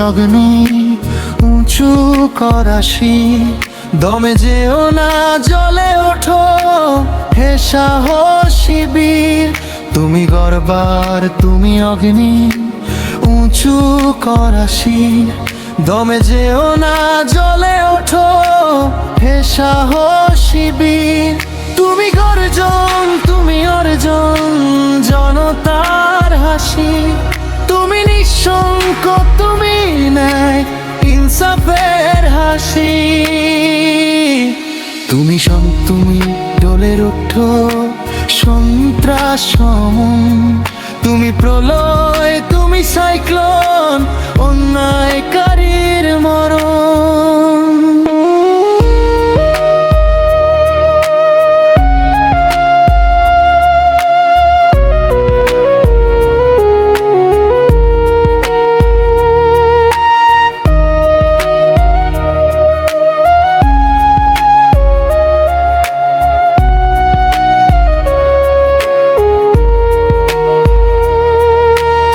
অগ্নি উঁচু করাসি, দমে যেও না জ্বলে ওঠো হে সাহসী বীর। তুমি গর্বার, তুমি অগ্নি উঁচু করাসি, দমে যেও না জ্বলে ওঠো হে সাহসী বীর। তুমি গর্জন, তুমি অর্জন জনতার হাসি, তুমি নিঃশঙ্ক, তুমি ন্যায় ইনসাফের হাসি। তুমি তুমি ডোলের ওঠো সন্ত্রাস সমন, তুমি প্রলয়, তুমি সাইক্লোন অন্যায়কারীর মরণ।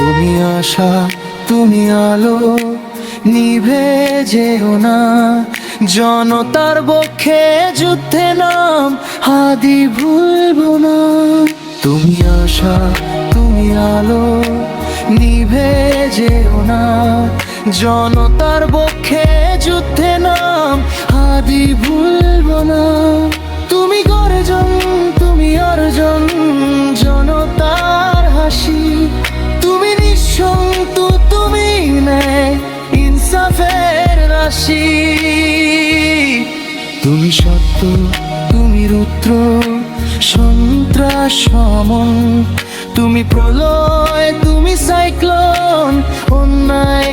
তুমি আশা, তুমি আলো, নিভে যেও না জনতার বক্ষে যুদ্ধে নাম হাদি ভুলবো না। তুমি আশা, তুমি আলো, নিভে যেও না জনতার বক্ষে যুদ্ধে নাম হাদি ভুলবো না। তুমি গর্জন, তুমি অর্জন জনতার হাসি, তুমি নিঃশঙ্ক, তুমি ন্যায় ইনসাফের রাশি। তুমি সত্য, তুমি রুদ্র সন্ত্রাস সমন, তুমি প্রলয়, তুমি সাইক্লোন অন্যায়